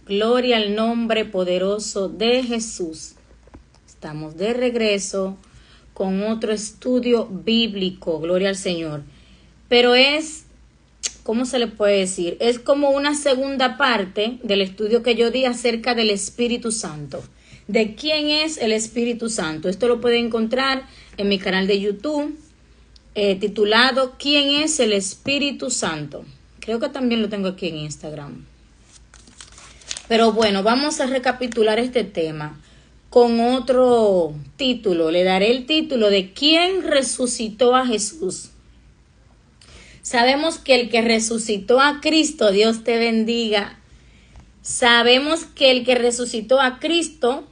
Gloria al nombre poderoso de Jesús. Estamos de regreso con otro estudio bíblico. Gloria al Señor. Pero ¿cómo se le puede decir? Es como una segunda parte del estudio que yo di acerca del Espíritu Santo. ¿De quién es el Espíritu Santo? Esto lo pueden encontrar en mi canal de YouTube, titulado ¿Quién es el Espíritu Santo? Creo que también lo tengo aquí en Instagram. Pero bueno, vamos a recapitular este tema con otro título. Le daré el título de ¿Quién resucitó a Jesús? Sabemos que el que resucitó a Cristo, Dios te bendiga. Sabemos que el que resucitó a Cristo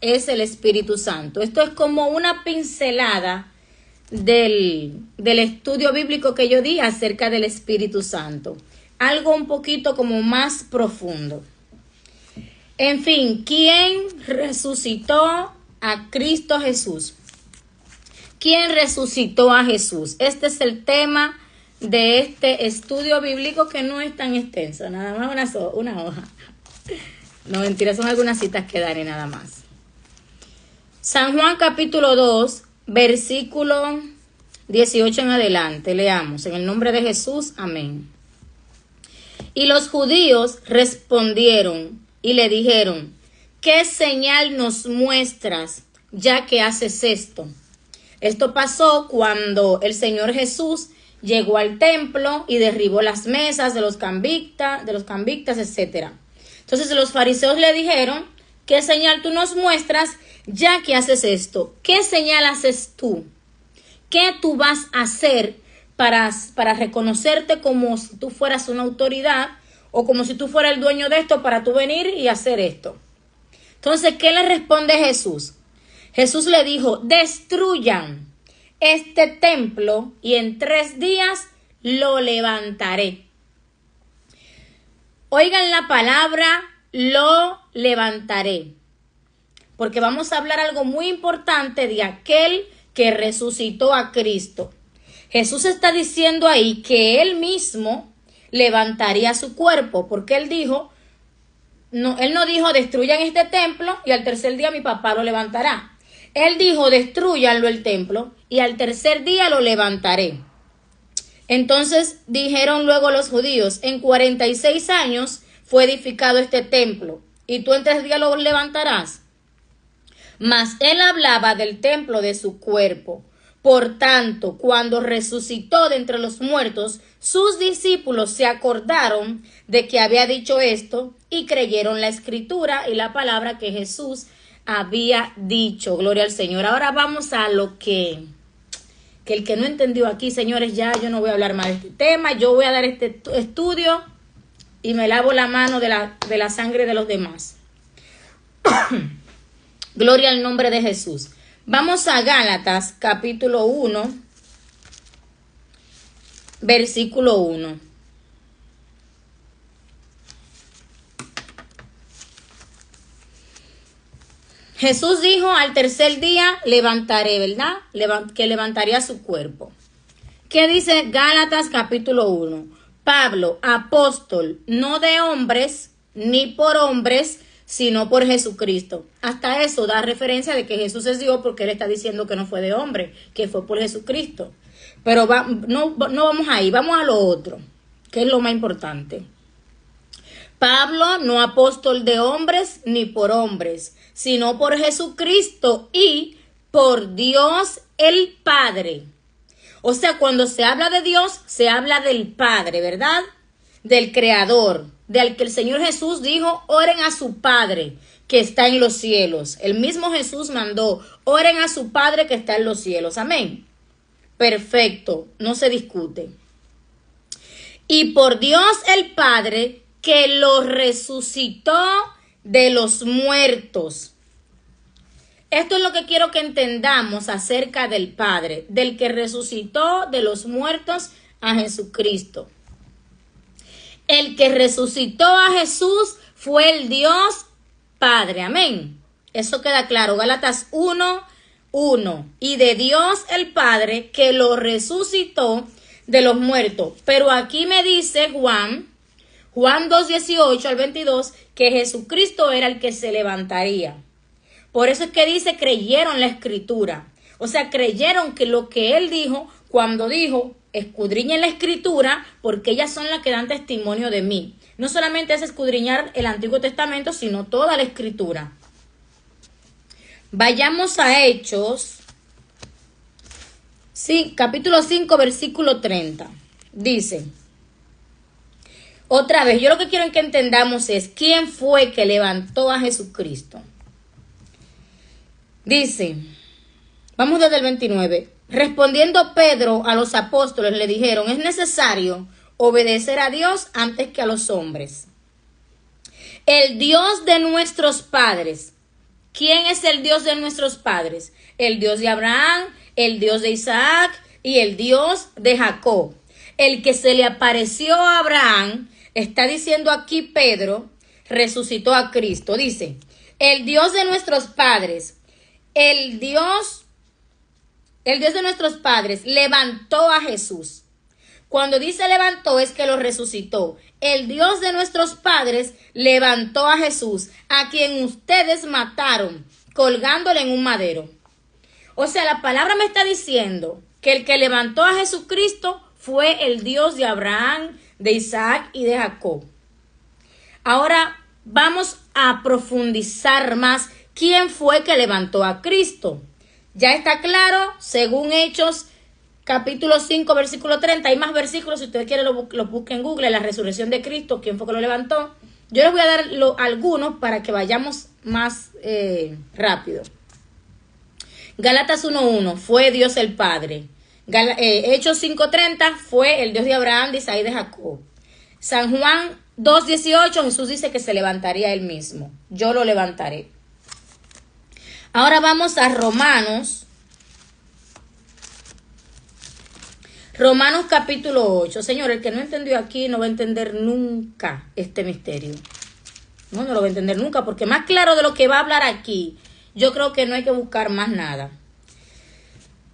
es el Espíritu Santo. Esto es como una pincelada del estudio bíblico que yo di acerca del Espíritu Santo. Algo un poquito como más profundo. En fin, ¿quién resucitó a Cristo Jesús? ¿Quién resucitó a Jesús? Este es el tema de este estudio bíblico que no es tan extenso, nada más una hoja. No, mentira, son algunas citas que daré nada más. San Juan capítulo 2, versículo 18 en adelante, leamos, en el nombre de Jesús, amén. Y los judíos respondieron y le dijeron, ¿qué señal nos muestras ya que haces esto? Esto pasó cuando el Señor Jesús llegó al templo y derribó las mesas de los cambistas, etc. Entonces los fariseos le dijeron, ¿qué señal tú nos muestras ya que haces esto? ¿Qué señal haces tú? ¿Qué tú vas a hacer para reconocerte como si tú fueras una autoridad o como si tú fueras el dueño de esto para tú venir y hacer esto? Entonces, ¿qué le responde Jesús? Jesús le dijo, destruyan este templo y en 3 días lo levantaré. Oigan la palabra, lo levantaré. Porque vamos a hablar algo muy importante de aquel que resucitó a Cristo. Jesús está diciendo ahí que él mismo levantaría su cuerpo, porque él no dijo destruyan este templo y al 3er día mi papá lo levantará. Él dijo destruyanlo el templo y al 3er día lo levantaré. Entonces dijeron luego los judíos, en 46 años fue edificado este templo y tú en 3 días lo levantarás. Mas él hablaba del templo de su cuerpo. Por tanto, cuando resucitó de entre los muertos, sus discípulos se acordaron de que había dicho esto y creyeron la escritura y la palabra que Jesús había dicho. Gloria al Señor. Ahora vamos a lo que el que no entendió aquí, señores, ya yo no voy a hablar más de este tema. Yo voy a dar este estudio y me lavo la mano de la sangre de los demás. Gloria al nombre de Jesús. Vamos a Gálatas capítulo 1, versículo 1. Jesús dijo al 3er día levantaré, ¿verdad? Que levantaría su cuerpo. ¿Qué dice Gálatas capítulo 1? Pablo, apóstol, no de hombres ni por hombres, sino por Jesucristo. Hasta eso da referencia de que Jesús es Dios porque él está diciendo que no fue de hombre, que fue por Jesucristo. Pero no vamos ahí, vamos a lo otro, que es lo más importante. Pablo, no apóstol de hombres ni por hombres, sino por Jesucristo y por Dios el Padre. O sea, cuando se habla de Dios, se habla del Padre, ¿verdad? Del Creador, del que el Señor Jesús dijo, oren a su Padre que está en los cielos. El mismo Jesús mandó, oren a su Padre que está en los cielos. Amén. Perfecto, no se discute. Y por Dios el Padre que lo resucitó de los muertos. Esto es lo que quiero que entendamos acerca del Padre, del que resucitó de los muertos a Jesucristo. El que resucitó a Jesús fue el Dios Padre. Amén. Eso queda claro. Gálatas 1:1. Y de Dios el Padre que lo resucitó de los muertos. Pero aquí me dice Juan Juan 2:18 al 22, que Jesucristo era el que se levantaría. Por eso es que dice, creyeron la escritura. O sea, creyeron que lo que él dijo, cuando dijo, escudriñen la escritura, porque ellas son las que dan testimonio de mí. No solamente es escudriñar el Antiguo Testamento, sino toda la escritura. Vayamos a Hechos. Sí, capítulo 5, versículo 30. Dice, otra vez, yo lo que quiero que entendamos es quién fue que levantó a Jesucristo. Dice, vamos desde el 29. Respondiendo Pedro a los apóstoles le dijeron, es necesario obedecer a Dios antes que a los hombres. El Dios de nuestros padres. ¿Quién es el Dios de nuestros padres? El Dios de Abraham, el Dios de Isaac y el Dios de Jacob. El que se le apareció a Abraham, está diciendo aquí Pedro, resucitó a Cristo. Dice, el Dios de nuestros padres, el Dios de nuestros padres levantó a Jesús. Cuando dice levantó es que lo resucitó. El Dios de nuestros padres levantó a Jesús, a quien ustedes mataron, colgándole en un madero. O sea, la palabra me está diciendo que el que levantó a Jesucristo fue el Dios de Abraham, de Isaac y de Jacob. Ahora vamos a profundizar más quién fue que levantó a Cristo. Ya está claro, según Hechos capítulo 5, versículo 30. Hay más versículos, si ustedes quieren lo busquen en Google, la resurrección de Cristo, quién fue que lo levantó. Yo les voy a dar algunos para que vayamos más rápido. Gálatas 1:1, fue Dios el Padre. Hechos 5:30, fue el Dios de Abraham, de Isaac y de Jacob. San Juan 2:18, Jesús dice que se levantaría él mismo. Yo lo levantaré. Ahora vamos a Romanos. Romanos capítulo 8. Señor, el que no entendió aquí no va a entender nunca este misterio. No lo va a entender nunca, porque más claro de lo que va a hablar aquí, yo creo que no hay que buscar más nada.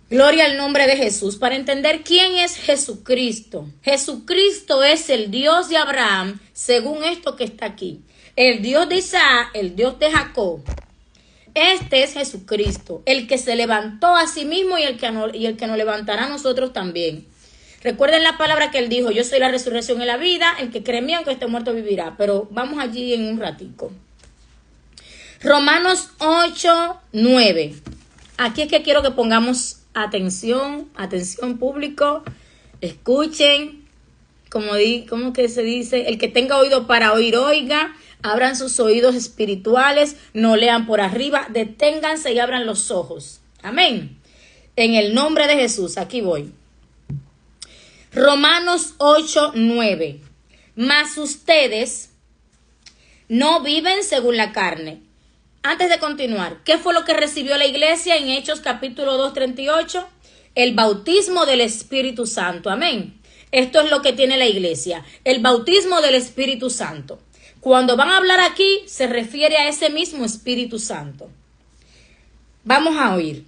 Gloria al nombre de Jesús. Para entender quién es Jesucristo. Jesucristo es el Dios de Abraham, según esto que está aquí. El Dios de Isaac, el Dios de Jacob. Este es Jesucristo, el que se levantó a sí mismo y el que nos levantará a nosotros también. Recuerden la palabra que él dijo, yo soy la resurrección y la vida, el que cree en mí aunque esté muerto vivirá. Pero vamos allí en un ratico. Romanos 8:9. Aquí es que quiero que pongamos atención público, escuchen, como que se dice, el que tenga oído para oír, oiga, abran sus oídos espirituales, no lean por arriba, deténganse y abran los ojos. Amén. En el nombre de Jesús, aquí voy. Romanos 8:9. Mas ustedes no viven según la carne. Antes de continuar, ¿qué fue lo que recibió la iglesia en Hechos capítulo 2:38? El bautismo del Espíritu Santo. Amén. Esto es lo que tiene la iglesia, el bautismo del Espíritu Santo. Cuando van a hablar aquí, se refiere a ese mismo Espíritu Santo. Vamos a oír.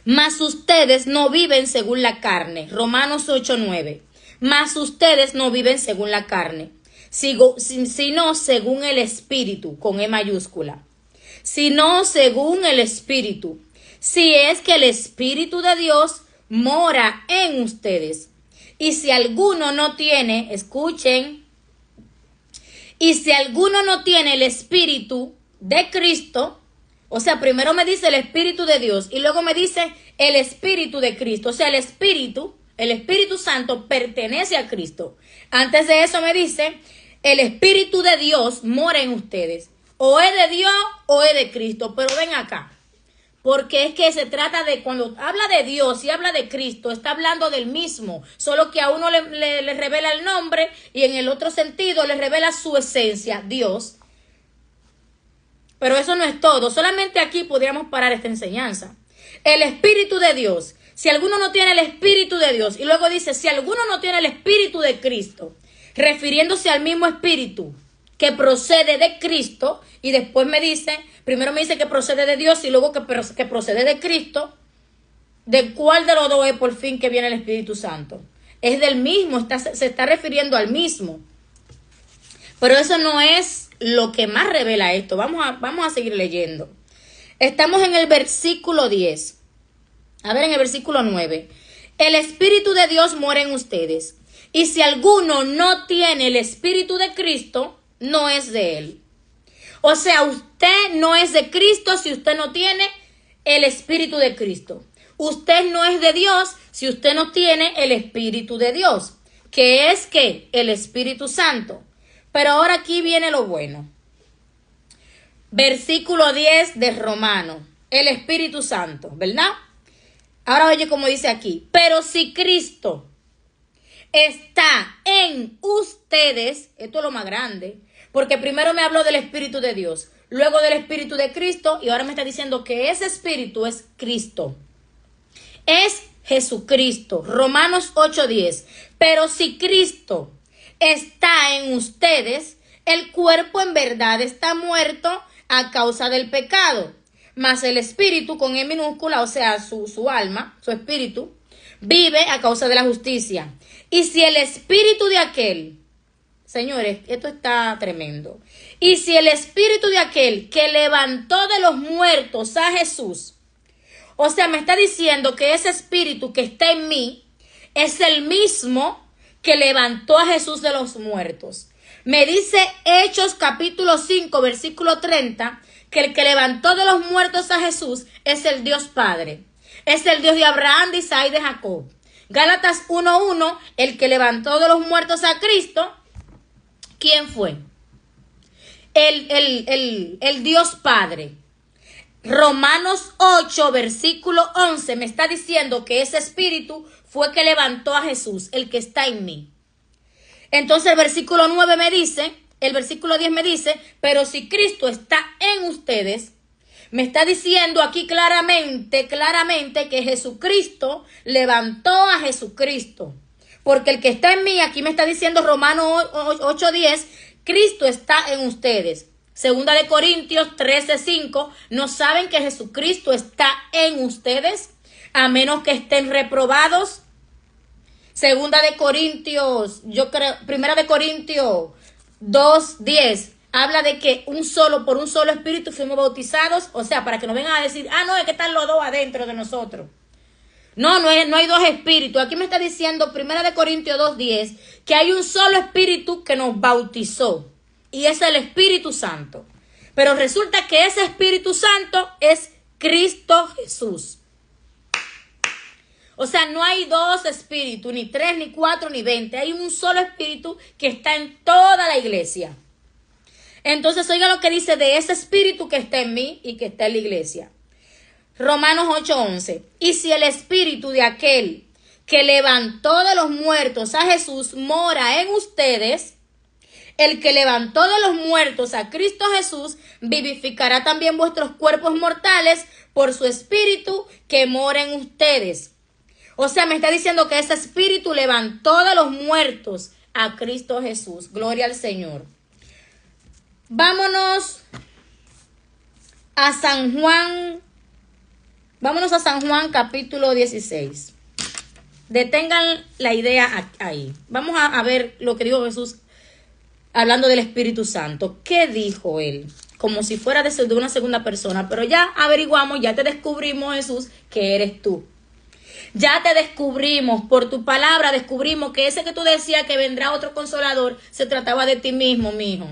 Mas ustedes no viven según la carne. Romanos 8:9. Mas ustedes no viven según la carne, sino según el Espíritu, con E mayúscula. Sino según el Espíritu. Si es que el Espíritu de Dios mora en ustedes. Y si alguno no tiene, escuchen, y si alguno no tiene el Espíritu de Cristo, o sea, primero me dice el Espíritu de Dios y luego me dice el Espíritu de Cristo. O sea, el Espíritu Santo pertenece a Cristo. Antes de eso me dice, el Espíritu de Dios mora en ustedes. O es de Dios o es de Cristo. Pero ven acá, porque es que se trata de, cuando habla de Dios y habla de Cristo, está hablando del mismo. Solo que a uno le revela el nombre y en el otro sentido le revela su esencia, Dios. Pero eso no es todo. Solamente aquí podríamos parar esta enseñanza. El Espíritu de Dios. Si alguno no tiene el Espíritu de Dios. Y luego dice, si alguno no tiene el Espíritu de Cristo. Refiriéndose al mismo Espíritu que procede de Cristo. Y después me dice, primero me dice que procede de Dios y luego que procede de Cristo. ¿De cuál de los dos es por fin que viene el Espíritu Santo? es del mismo, se está refiriendo al mismo. Pero eso no es lo que más revela esto. Vamos a seguir leyendo. Estamos en el versículo 10. A ver, en el versículo 9. El Espíritu de Dios mora en ustedes. Y si alguno no tiene el Espíritu de Cristo, no es de él. O sea, usted no es de Cristo si usted no tiene el Espíritu de Cristo. Usted no es de Dios si usted no tiene el Espíritu de Dios. ¿Qué es qué? El Espíritu Santo. Pero ahora aquí viene lo bueno. Versículo 10 de Romano. El Espíritu Santo, ¿verdad? Ahora oye como dice aquí. Pero si Cristo está en ustedes, esto es lo más grande, porque primero me habló del Espíritu de Dios, luego del Espíritu de Cristo, y ahora me está diciendo que ese Espíritu es Cristo. Es Jesucristo. Romanos 8:10. Pero si Cristo está en ustedes, el cuerpo en verdad está muerto a causa del pecado, mas el espíritu con E minúscula, o sea, su alma, su espíritu, vive a causa de la justicia. Y si el espíritu de aquel, señores, esto está tremendo, y si el espíritu de aquel que levantó de los muertos a Jesús, o sea, me está diciendo que ese espíritu que está en mí es el mismo que levantó a Jesús de los muertos. Me dice Hechos capítulo 5, versículo 30, que el que levantó de los muertos a Jesús es el Dios Padre. Es el Dios de Abraham, de Isaac y de Jacob. Gálatas 1:1, el que levantó de los muertos a Cristo, ¿quién fue? El Dios Padre. Romanos 8, versículo 11, me está diciendo que ese espíritu fue que levantó a Jesús, el que está en mí. Entonces el versículo 9 me dice, el versículo 10 me dice, pero si Cristo está en ustedes, me está diciendo aquí claramente que Jesucristo levantó a Jesucristo. Porque el que está en mí, aquí me está diciendo Romanos 8:10, Cristo está en ustedes. Segunda de Corintios 13:5, ¿no saben que Jesucristo está en ustedes? A menos que estén reprobados. Segunda de Corintios, Primera de Corintios 2:10, habla de que por un solo espíritu fuimos bautizados. O sea, para que no vengan a decir, no, es que están los dos adentro de nosotros. No hay dos espíritus. Aquí me está diciendo Primera de Corintios 2:10 que hay un solo espíritu que nos bautizó. Y es el Espíritu Santo. Pero resulta que ese Espíritu Santo es Cristo Jesús. O sea, no hay dos espíritus, ni 3, ni 4, ni 20. Hay un solo espíritu que está en toda la iglesia. Entonces, oiga lo que dice de ese espíritu que está en mí y que está en la iglesia. Romanos 8:11. Y si el espíritu de aquel que levantó de los muertos a Jesús mora en ustedes, el que levantó de los muertos a Cristo Jesús vivificará también vuestros cuerpos mortales por su espíritu que mora en ustedes. O sea, me está diciendo que ese espíritu levantó de los muertos a Cristo Jesús. Gloria al Señor. Vámonos a San Juan. Vámonos a San Juan capítulo 16. Detengan la idea ahí. Vamos a ver lo que dijo Jesús hablando del Espíritu Santo. ¿Qué dijo él? Como si fuera de una segunda persona. Pero ya averiguamos, ya te descubrimos, Jesús, que eres tú. Ya te descubrimos, por tu palabra descubrimos que ese que tú decías que vendrá otro consolador, se trataba de ti mismo, mijo.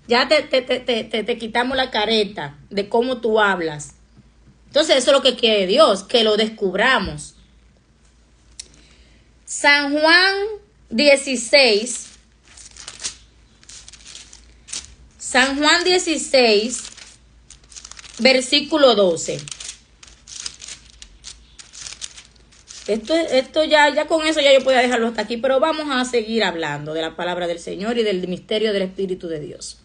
Ya te quitamos la careta de cómo tú hablas. Entonces eso es lo que quiere Dios, que lo descubramos. San Juan 16. San Juan 16, versículo 12. Esto ya con eso ya yo podía dejarlo hasta aquí, pero vamos a seguir hablando de la palabra del Señor y del misterio del Espíritu de Dios.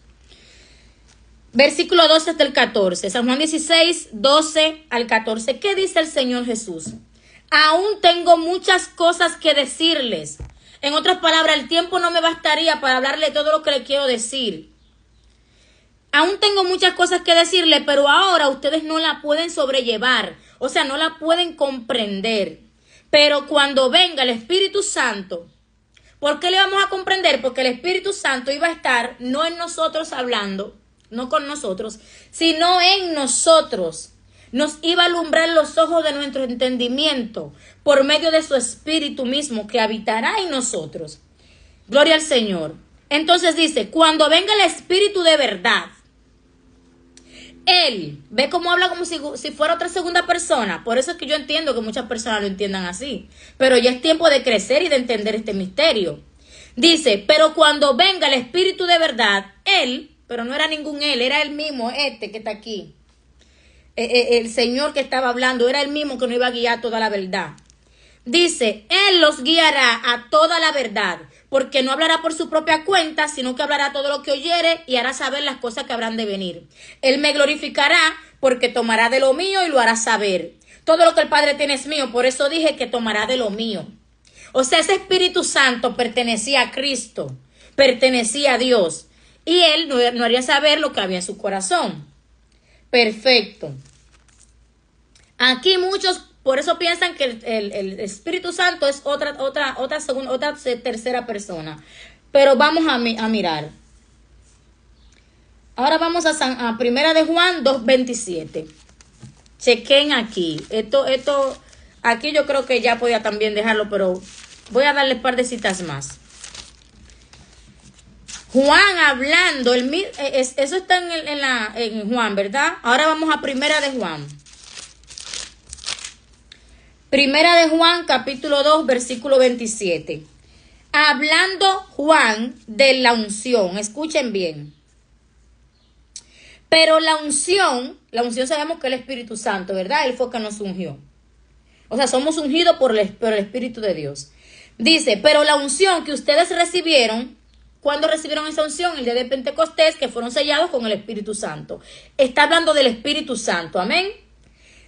Versículo 12 hasta el 14. San Juan 16, 12 al 14. ¿Qué dice el Señor Jesús? Aún tengo muchas cosas que decirles. En otras palabras, el tiempo no me bastaría para hablarle todo lo que le quiero decir. Aún tengo muchas cosas que decirle, pero ahora ustedes no la pueden sobrellevar. O sea, no la pueden comprender. Pero cuando venga el Espíritu Santo, ¿por qué le vamos a comprender? Porque el Espíritu Santo iba a estar no en nosotros hablando, no con nosotros, sino en nosotros. Nos iba a alumbrar los ojos de nuestro entendimiento por medio de su Espíritu mismo que habitará en nosotros. Gloria al Señor. Entonces dice, cuando venga el Espíritu de verdad, Él, ve cómo habla como si fuera otra segunda persona. Por eso es que yo entiendo que muchas personas lo entiendan así. Pero ya es tiempo de crecer y de entender este misterio. Dice, pero cuando venga el Espíritu de verdad, Él, pero no era ningún Él, era Él mismo, este que está aquí. El Señor que estaba hablando, era el mismo que nos iba a guiar toda la verdad. Dice, Él los guiará a toda la verdad, porque no hablará por su propia cuenta, sino que hablará todo lo que oyere y hará saber las cosas que habrán de venir. Él me glorificará porque tomará de lo mío y lo hará saber. Todo lo que el Padre tiene es mío, por eso dije que tomará de lo mío. O sea, ese Espíritu Santo pertenecía a Cristo, pertenecía a Dios, y Él no haría saber lo que había en su corazón. Perfecto. Aquí muchos por eso piensan que el Espíritu Santo es otra tercera persona. Pero vamos a mirar. Ahora vamos a Primera de Juan 2:27. Chequen aquí. Esto, aquí yo creo que ya podía también dejarlo, pero voy a darle un par de citas más. Juan hablando, eso está en Juan, ¿verdad? Ahora vamos a Primera de Juan. Primera de Juan, capítulo 2, versículo 27. Hablando Juan de la unción, escuchen bien. Pero la unción sabemos que es el Espíritu Santo, ¿verdad? Él fue que nos ungió. O sea, somos ungidos por el Espíritu de Dios. Dice, pero la unción que ustedes recibieron, ¿cuándo recibieron esa unción? El día de Pentecostés, que fueron sellados con el Espíritu Santo. Está hablando del Espíritu Santo, amén.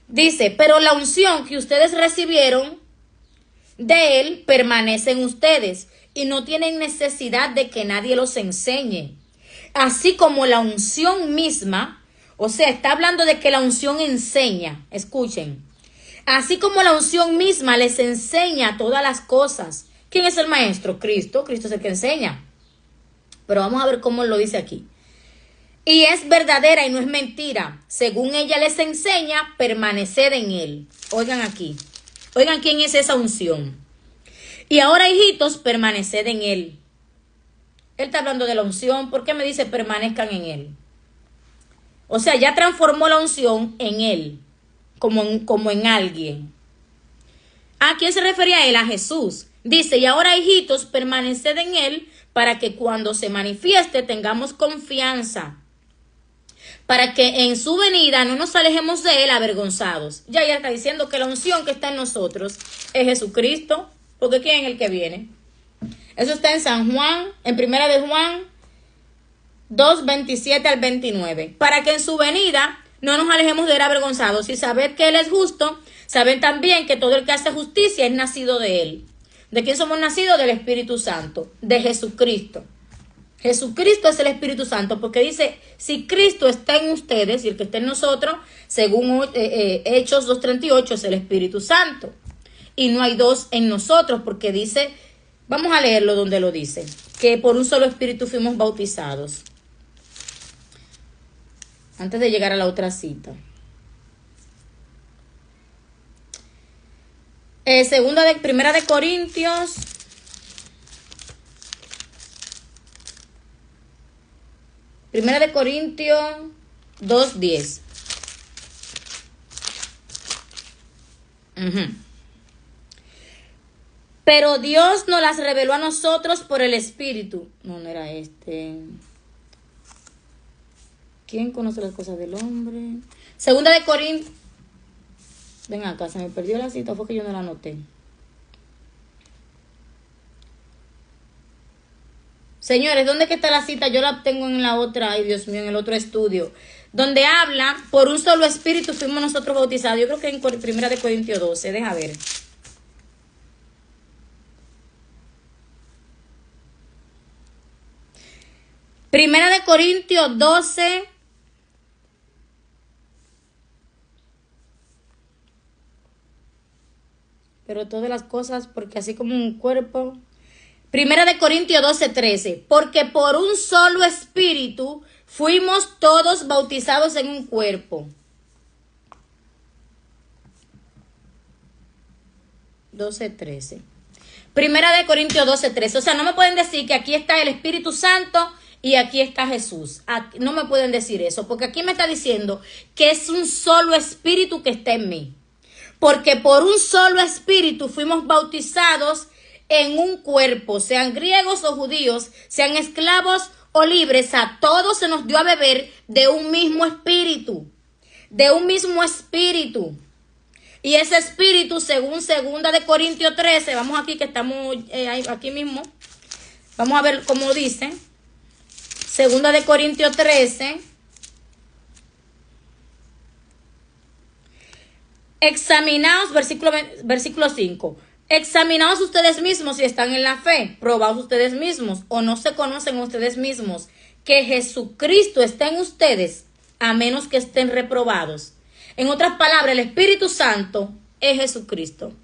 Dice, pero la unción que ustedes recibieron de Él permanece en ustedes y no tienen necesidad de que nadie los enseñe. Así como la unción misma, o sea, está hablando de que la unción enseña, escuchen. Así como la unción misma les enseña todas las cosas. ¿Quién es el maestro? Cristo. Cristo es el que enseña. Pero vamos a ver cómo lo dice aquí. Y es verdadera y no es mentira. Según ella les enseña, permaneced en Él. Oigan aquí. Oigan quién es esa unción. Y ahora, hijitos, permaneced en Él. Él está hablando de la unción. ¿Por qué me dice permanezcan en Él? O sea, ya transformó la unción en Él. Como en alguien. ¿A quién se refería a Él? A Jesús. Dice, y ahora, hijitos, permaneced en Él para que cuando se manifieste tengamos confianza. Para que en su venida no nos alejemos de Él avergonzados. Ya está diciendo que la unción que está en nosotros es Jesucristo. Porque ¿quién es el que viene? Eso está en San Juan, en Primera de Juan 2:27 al 29. Para que en su venida no nos alejemos de Él avergonzados. Y saber que Él es justo, saber también que todo el que hace justicia es nacido de Él. ¿De quién somos nacidos? Del Espíritu Santo, de Jesucristo. Jesucristo es el Espíritu Santo, porque dice, si Cristo está en ustedes y el que está en nosotros, según Hechos 2:38, es el Espíritu Santo. Y no hay dos en nosotros, porque dice, vamos a leerlo donde lo dice, que por un solo Espíritu fuimos bautizados. Antes de llegar a la otra cita. Primera de Corintios. Primera de Corintios 2:10. Pero Dios nos las reveló a nosotros por el Espíritu. No era este. ¿Quién conoce las cosas del hombre? Segunda de Corintios. Ven acá, se me perdió la cita, fue que yo no la anoté. Señores, ¿dónde que está la cita? Yo la tengo en la otra, ay Dios mío, en el otro estudio. Donde habla, por un solo espíritu fuimos nosotros bautizados. Yo creo que en Primera de Corintios 12, deja ver. Primera de Corintios 12. pero todas las cosas, porque así como un cuerpo. Primera de Corintios 12:13, porque por un solo espíritu fuimos todos bautizados en un cuerpo. 12:13. Primera de Corintios 12:13. O sea, no me pueden decir que aquí está el Espíritu Santo y aquí está Jesús. No me pueden decir eso, porque aquí me está diciendo que es un solo espíritu que está en mí. Porque por un solo espíritu fuimos bautizados en un cuerpo, sean griegos o judíos, sean esclavos o libres, a todos se nos dio a beber de un mismo espíritu, de un mismo espíritu. Y ese espíritu, según 2 Corintios 13, vamos aquí que estamos aquí mismo, vamos a ver cómo dice, 2 Corintios 13, examinaos, versículo 5, examinaos ustedes mismos si están en la fe, probaos ustedes mismos o no se conocen ustedes mismos que Jesucristo está en ustedes, a menos que estén reprobados. En otras palabras, el Espíritu Santo es Jesucristo.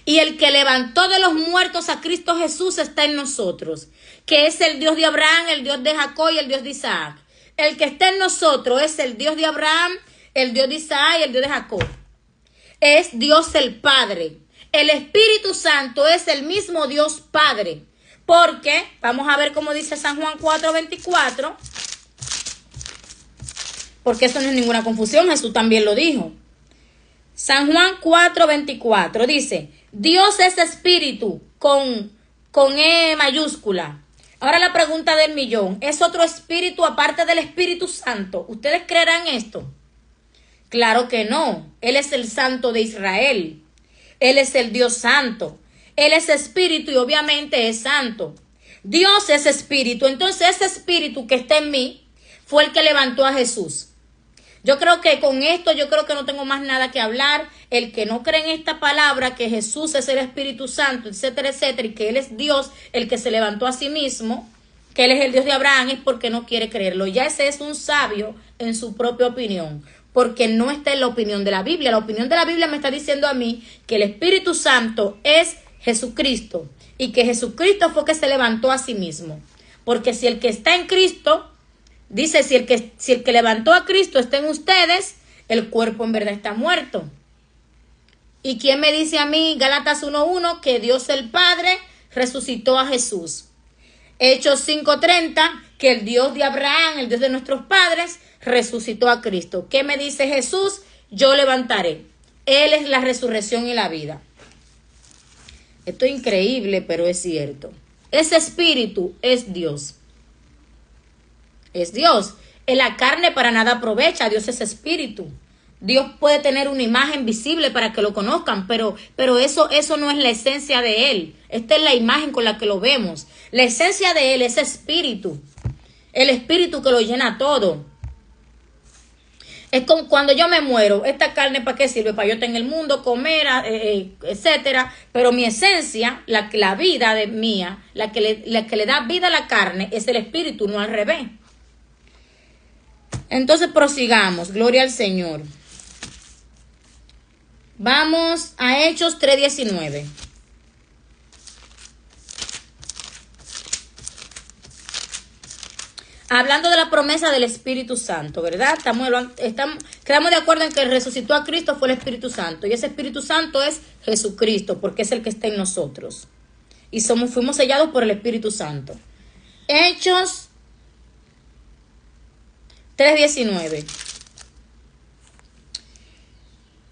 Y el que levantó de los muertos a Cristo Jesús está en nosotros, que es el Dios de Abraham, el Dios de Jacob y el Dios de Isaac. El que está en nosotros es el Dios de Abraham, el Dios de Isaac y el Dios de Jacob. Es Dios el Padre. El Espíritu Santo es el mismo Dios Padre. Porque, vamos a ver cómo dice San Juan 4:24. Porque eso no es ninguna confusión, Jesús también lo dijo. San Juan 4:24 dice, Dios es espíritu con E mayúscula. Ahora la pregunta del millón, ¿es otro espíritu aparte del Espíritu Santo? ¿Ustedes creerán esto? Claro que no. Él es el Santo de Israel. Él es el Dios Santo. Él es espíritu y obviamente es santo. Dios es espíritu. Entonces ese espíritu que está en mí fue el que levantó a Jesús. Yo creo que con esto, yo creo que no tengo más nada que hablar. El que no cree en esta palabra, que Jesús es el Espíritu Santo, etcétera, etcétera, y que Él es Dios, el que se levantó a sí mismo, que Él es el Dios de Abraham, es porque no quiere creerlo. Ya ese es un sabio en su propia opinión, porque no está en la opinión de la Biblia. La opinión de la Biblia me está diciendo a mí que el Espíritu Santo es Jesucristo, y que Jesucristo fue que se levantó a sí mismo. Porque si el que está en Cristo... Dice, si el que levantó a Cristo está en ustedes, el cuerpo en verdad está muerto. ¿Y quién me dice a mí, Gálatas 1:1, que Dios el Padre resucitó a Jesús? Hechos 5:30, que el Dios de Abraham, el Dios de nuestros padres, resucitó a Cristo. ¿Qué me dice Jesús? Yo levantaré. Él es la resurrección y la vida. Esto es increíble, pero es cierto. Ese espíritu es Dios. Es Dios. En la carne para nada aprovecha. Dios es espíritu. Dios puede tener una imagen visible para que lo conozcan, pero eso no es la esencia de Él. Esta es la imagen con la que lo vemos. La esencia de Él es espíritu. El espíritu que lo llena todo. Es como cuando yo me muero. Esta carne, ¿para qué sirve? Para yo estar en el mundo, comer, etcétera. Pero mi esencia, la vida de mía, la que le da vida a la carne, es el espíritu, no al revés. Entonces prosigamos, gloria al Señor. Vamos a Hechos 3:19. Hablando de la promesa del Espíritu Santo, ¿verdad? Quedamos de acuerdo en que resucitó a Cristo fue el Espíritu Santo. Y ese Espíritu Santo es Jesucristo, porque es el que está en nosotros. Y fuimos sellados por el Espíritu Santo. Hechos 3:19.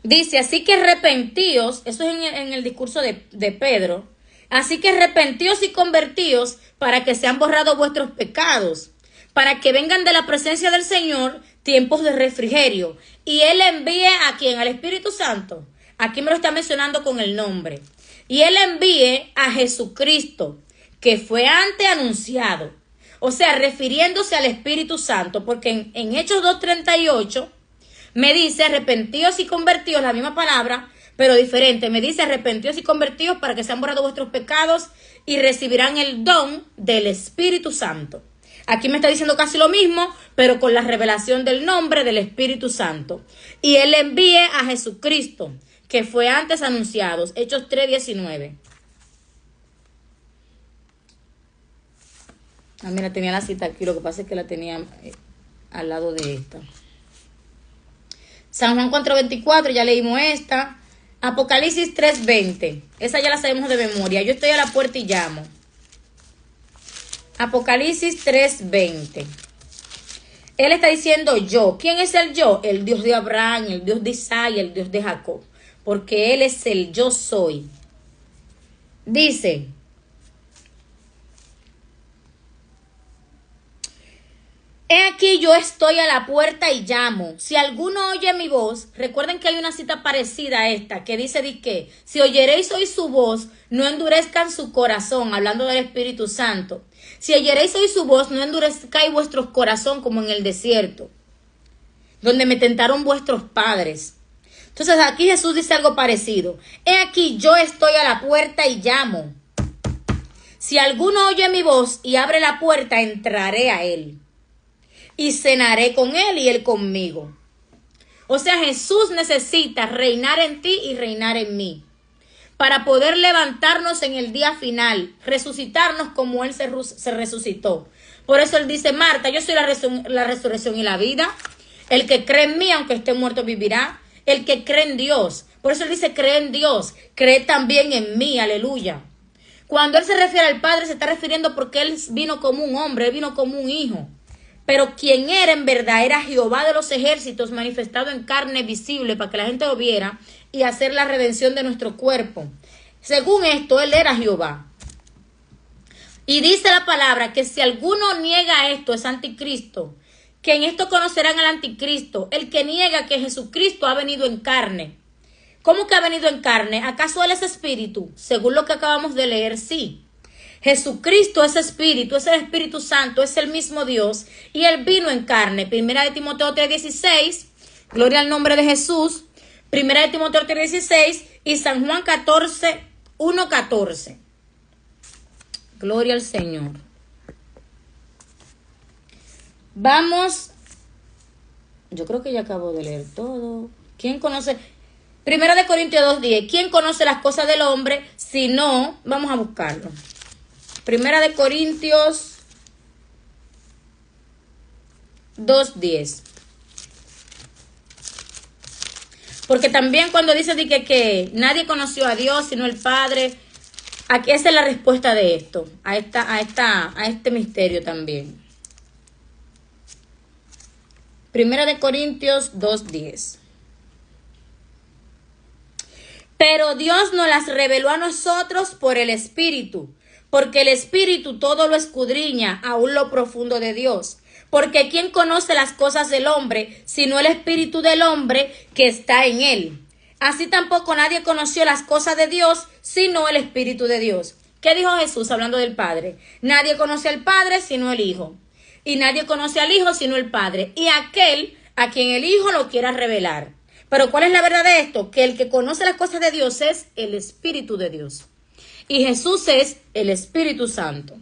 Dice, así que arrepentíos, eso es en el discurso de Pedro, así que arrepentíos y convertíos para que sean borrados vuestros pecados, para que vengan de la presencia del Señor tiempos de refrigerio. Y Él envíe a quien, al Espíritu Santo, aquí me lo está mencionando con el nombre, y Él envíe a Jesucristo, que fue antes anunciado. O sea, refiriéndose al Espíritu Santo, porque en Hechos 2:38 me dice arrepentíos y convertíos, la misma palabra, pero diferente. Me dice arrepentíos y convertíos para que sean borrados vuestros pecados y recibirán el don del Espíritu Santo. Aquí me está diciendo casi lo mismo, pero con la revelación del nombre del Espíritu Santo. Y Él envíe a Jesucristo, que fue antes anunciado. Hechos 3:19. Ah, mira, tenía la cita aquí, lo que pasa es que la tenía al lado de esta. San Juan 4:24, ya leímos esta. Apocalipsis 3:20, esa ya la sabemos de memoria. Yo estoy a la puerta y llamo. Apocalipsis 3:20. Él está diciendo yo. ¿Quién es el yo? El Dios de Abraham, el Dios de Isaac y el Dios de Jacob. Porque Él es el yo soy. Dice: he aquí yo estoy a la puerta y llamo. Si alguno oye mi voz, recuerden que hay una cita parecida a esta, que dice de que si oyeréis hoy su voz, no endurezcan su corazón, hablando del Espíritu Santo. Si oyeréis hoy su voz, no endurezcáis vuestro corazón como en el desierto, donde me tentaron vuestros padres. Entonces aquí Jesús dice algo parecido. He aquí yo estoy a la puerta y llamo. Si alguno oye mi voz y abre la puerta, entraré a él. Y cenaré con él y él conmigo. O sea, Jesús necesita reinar en ti y reinar en mí, para poder levantarnos en el día final, resucitarnos como Él se resucitó. Por eso Él dice: Marta, yo soy la resurrección y la vida. El que cree en mí, aunque esté muerto, vivirá. El que cree en Dios. Por eso Él dice: cree en Dios, cree también en mí, aleluya. Cuando Él se refiere al Padre, se está refiriendo porque Él vino como un hombre, Él vino como un hijo. Pero quien era en verdad era Jehová de los ejércitos, manifestado en carne visible para que la gente lo viera y hacer la redención de nuestro cuerpo. Según esto, Él era Jehová. Y dice la palabra que si alguno niega esto es anticristo, que en esto conocerán al anticristo, el que niega que Jesucristo ha venido en carne. ¿Cómo que ha venido en carne? ¿Acaso Él es espíritu? Según lo que acabamos de leer, sí. Jesucristo es espíritu, es el Espíritu Santo, es el mismo Dios y Él vino en carne. Primera de Timoteo 3:16, gloria al nombre de Jesús. Primera de Timoteo 3:16 y San Juan 1:14. Gloria al Señor. Vamos, yo creo que ya acabo de leer todo. ¿Quién conoce? Primera de Corintios 2:10. ¿Quién conoce las cosas del hombre? Si no, vamos a buscarlo. Primera de Corintios 2:10. Porque también cuando dice de que nadie conoció a Dios sino el Padre, aquí esa es la respuesta de esto, a este misterio también. Primera de Corintios 2:10. Pero Dios nos las reveló a nosotros por el Espíritu, porque el Espíritu todo lo escudriña, aún lo profundo de Dios. Porque ¿quién conoce las cosas del hombre, sino el Espíritu del hombre que está en él? Así tampoco nadie conoció las cosas de Dios, sino el Espíritu de Dios. ¿Qué dijo Jesús hablando del Padre? Nadie conoce al Padre, sino el Hijo. Y nadie conoce al Hijo, sino el Padre. Y aquel a quien el Hijo lo quiera revelar. Pero ¿cuál es la verdad de esto? Que el que conoce las cosas de Dios es el Espíritu de Dios. Y Jesús es el Espíritu Santo.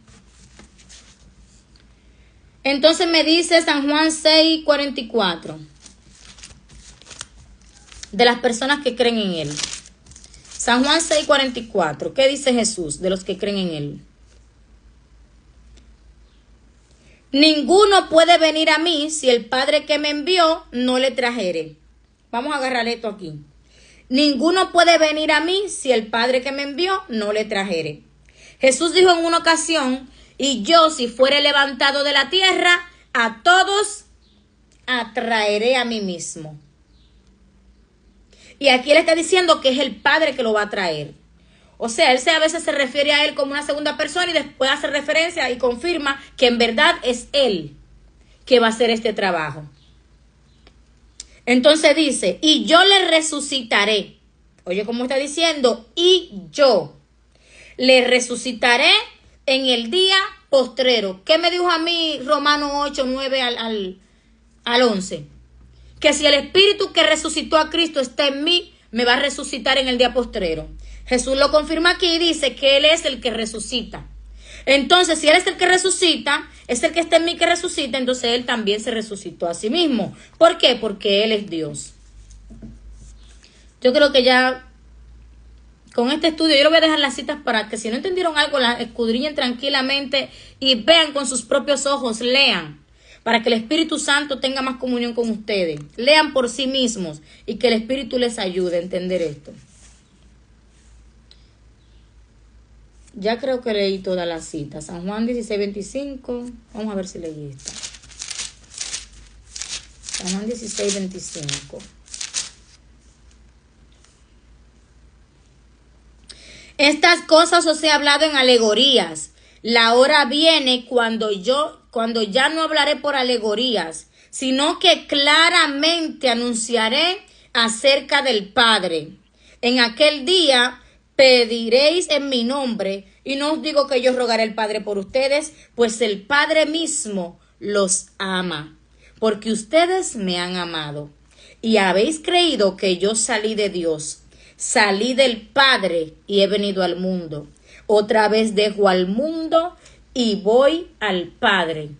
Entonces me dice San Juan 6:44. De las personas que creen en Él. San Juan 6:44. ¿Qué dice Jesús de los que creen en Él? Ninguno puede venir a mí si el Padre que me envió no le trajere. Vamos a agarrar esto aquí. Ninguno puede venir a mí si el Padre que me envió no le trajere. Jesús dijo en una ocasión: y yo, si fuere levantado de la tierra, a todos atraeré a mí mismo. Y aquí él está diciendo que es el Padre que lo va a traer. O sea, él a veces se refiere a él como una segunda persona y después hace referencia y confirma que en verdad es él que va a hacer este trabajo. Entonces dice: y yo le resucitaré. Oye, ¿cómo está diciendo? Y yo le resucitaré en el día postrero. ¿Qué me dijo a mí Romanos 8:9 al 11? Que si el Espíritu que resucitó a Cristo está en mí, me va a resucitar en el día postrero. Jesús lo confirma aquí y dice que Él es el que resucita. Entonces, si Él es el que resucita, es el que está en mí que resucita, entonces Él también se resucitó a sí mismo. ¿Por qué? Porque Él es Dios. Yo creo que ya con este estudio, yo le voy a dejar las citas para que si no entendieron algo, las escudriñen tranquilamente y vean con sus propios ojos, lean, para que el Espíritu Santo tenga más comunión con ustedes. Lean por sí mismos y que el Espíritu les ayude a entender esto. Ya creo que leí todas las citas. San Juan 16:25. Vamos a ver si leí esta. San Juan 16:25. Estas cosas os he hablado en alegorías. La hora viene cuando ya no hablaré por alegorías, sino que claramente anunciaré acerca del Padre. En aquel día pediréis en mi nombre, y no os digo que yo rogaré al Padre por ustedes, pues el Padre mismo los ama, porque ustedes me han amado, y habéis creído que yo salí de Dios. Salí del Padre y he venido al mundo. Otra vez dejo al mundo y voy al Padre.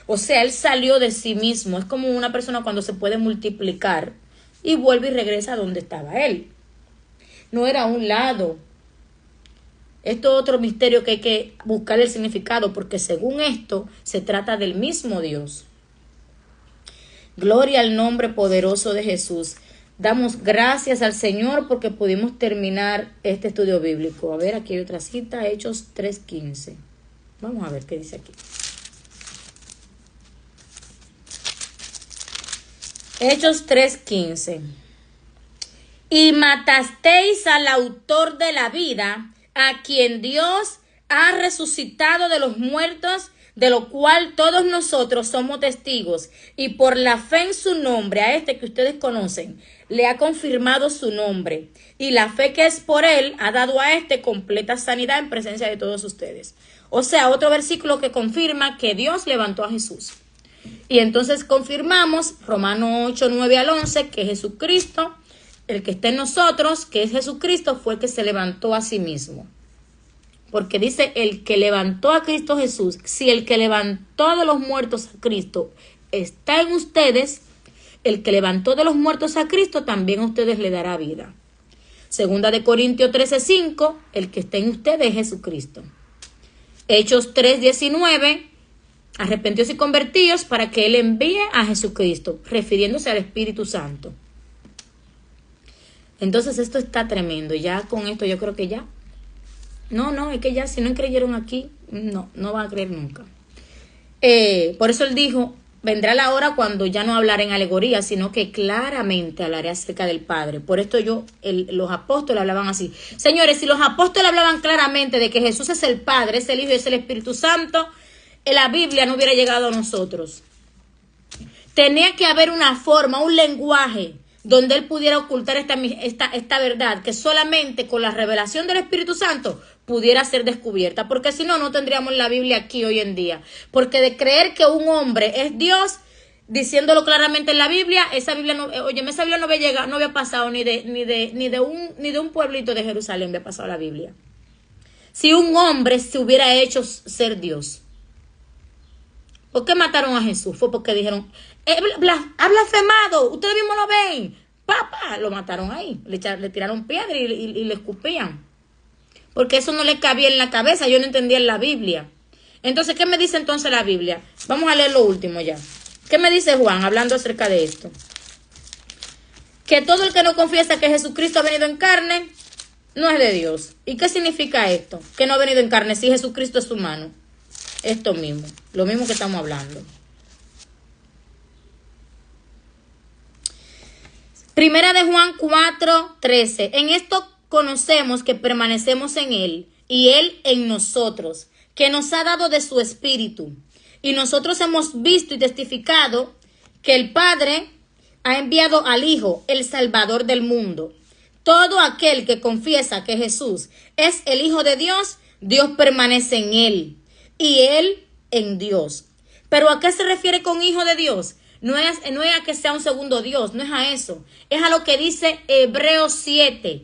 O sea, él salió de sí mismo. Es como una persona cuando se puede multiplicar y vuelve y regresa a donde estaba él. No era a un lado. Esto es otro misterio que hay que buscar el significado, porque según esto se trata del mismo Dios. Gloria al nombre poderoso de Jesús. Damos gracias al Señor porque pudimos terminar este estudio bíblico. A ver, aquí hay otra cita, Hechos 3:15. Vamos a ver qué dice aquí. Hechos 3:15. Y matasteis al autor de la vida, a quien Dios ha resucitado de los muertos, de lo cual todos nosotros somos testigos, y por la fe en su nombre, a este que ustedes conocen, le ha confirmado su nombre, y la fe que es por él ha dado a este completa sanidad en presencia de todos ustedes. O sea, otro versículo que confirma que Dios levantó a Jesús. Y entonces confirmamos Romanos 8:9-11, que Jesucristo, el que está en nosotros, que es Jesucristo, fue el que se levantó a sí mismo. Porque dice el que levantó a Cristo Jesús. Si el que levantó de los muertos a Cristo está en ustedes, el que levantó de los muertos a Cristo también a ustedes le dará vida. Segunda de Corintios 13:5, el que está en ustedes es Jesucristo. Hechos 3:19, arrepentíos y convertíos para que él envíe a Jesucristo, refiriéndose al Espíritu Santo. Entonces esto está tremendo. Ya con esto yo creo que ya. No, es que ya si no creyeron aquí, no van a creer nunca. Por eso él dijo, vendrá la hora cuando ya no hablaré en alegoría, sino que claramente hablaré acerca del Padre. Por esto los apóstoles hablaban así. Señores, si los apóstoles hablaban claramente de que Jesús es el Padre, es el Hijo y es el Espíritu Santo, la Biblia no hubiera llegado a nosotros. Tenía que haber una forma, un lenguaje donde él pudiera ocultar esta verdad, que solamente con la revelación del Espíritu Santo pudiera ser descubierta, porque si no, no tendríamos la Biblia aquí hoy en día. Porque de creer que un hombre es Dios, diciéndolo claramente en la Biblia, esa Biblia no había llegado, no había pasado ni de un pueblito de Jerusalén había pasado la Biblia. Si un hombre se hubiera hecho ser Dios. ¿Por qué mataron a Jesús? Fue porque dijeron, ha blasfemado, ustedes mismos lo ven. Papá, lo mataron ahí, le tiraron piedra y le escupían. Porque eso no le cabía en la cabeza, yo no entendía en la Biblia. Entonces, ¿qué me dice entonces la Biblia? Vamos a leer lo último ya. ¿Qué me dice Juan hablando acerca de esto? Que todo el que no confiesa que Jesucristo ha venido en carne, no es de Dios. ¿Y qué significa esto? Que no ha venido en carne, si Jesucristo es humano. Esto mismo, lo mismo que estamos hablando. Primera de Juan 4:13. En esto conocemos que permanecemos en él y él en nosotros, que nos ha dado de su espíritu. Y nosotros hemos visto y testificado que el Padre ha enviado al Hijo, el Salvador del mundo. Todo aquel que confiesa que Jesús es el Hijo de Dios, Dios permanece en él y él en Dios. ¿Pero a qué se refiere con Hijo de Dios? No es a que sea un segundo Dios, no es a eso. Es a lo que dice Hebreos 7.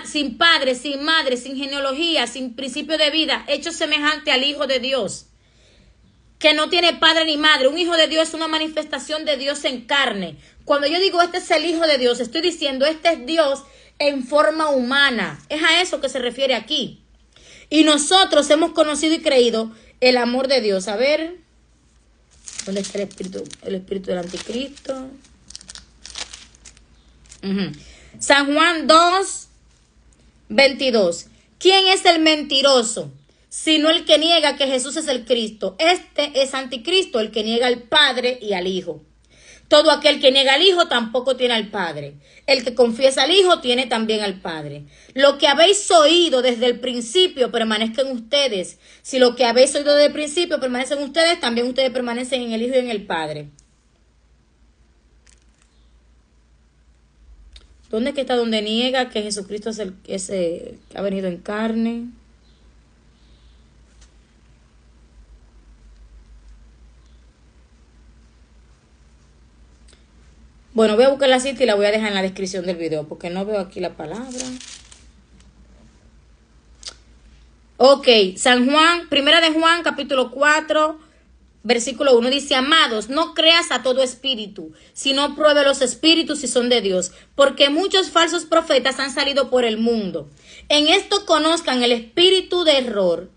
Sin padre, sin madre, sin genealogía, sin principio de vida, hecho semejante al Hijo de Dios. que no tiene padre ni madre. Un hijo de Dios es una manifestación de Dios en carne. Cuando yo digo este es el hijo de Dios, estoy diciendo este es Dios en forma humana. Es a eso que se refiere aquí. Y nosotros hemos conocido y creído el amor de Dios. A ver, ¿dónde está el espíritu? El espíritu del anticristo. San Juan 2:22. ¿Quién es el mentiroso? Sino el que niega que Jesús es el Cristo. Este es anticristo, el que niega al Padre y al Hijo. Todo aquel que niega al Hijo tampoco tiene al Padre. El que confiesa al Hijo tiene también al Padre. Lo que habéis oído desde el principio permanezca en ustedes. Si lo que habéis oído desde el principio permanece en ustedes, también ustedes permanecen en el Hijo y en el Padre. ¿Dónde es que está donde niega que Jesucristo es el que ha venido en carne? Bueno, voy a buscar la cita y la voy a dejar en la descripción del video porque no veo aquí la palabra. Ok, San Juan, primera de Juan, capítulo 4, versículo 1 dice: amados, no creas a todo espíritu, sino pruebe los espíritus si son de Dios, porque muchos falsos profetas han salido por el mundo. En esto conozcan el espíritu de error.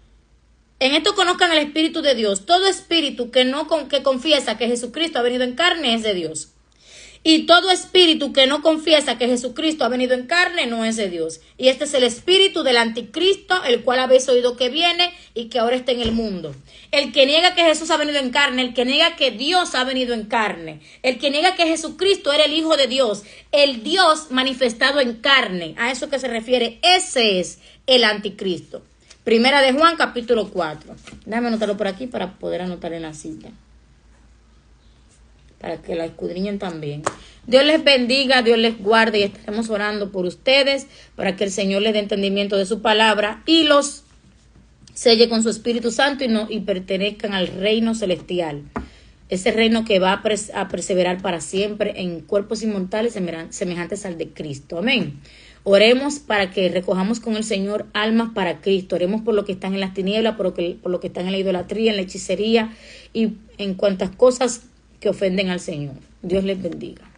En esto conozcan el espíritu de Dios. Todo espíritu que confiesa que Jesucristo ha venido en carne es de Dios. Y todo espíritu que no confiesa que Jesucristo ha venido en carne no es de Dios. Y este es el espíritu del anticristo, el cual habéis oído que viene y que ahora está en el mundo. El que niega que Jesús ha venido en carne, el que niega que Dios ha venido en carne, el que niega que Jesucristo era el Hijo de Dios, el Dios manifestado en carne, a eso que se refiere, ese es el anticristo. Primera de Juan, capítulo 4. Déjame anotarlo por aquí para poder anotar en la cita, para que la escudriñen también. Dios les bendiga, Dios les guarde y estaremos orando por ustedes para que el Señor les dé entendimiento de su palabra y los selle con su Espíritu Santo y pertenezcan al reino celestial. Ese reino que va a perseverar para siempre en cuerpos inmortales semejantes al de Cristo. Amén. Oremos para que recojamos con el Señor almas para Cristo. Oremos por los que están en las tinieblas, por lo que están en la idolatría, en la hechicería y en cuantas cosas que ofenden al Señor. Dios les bendiga.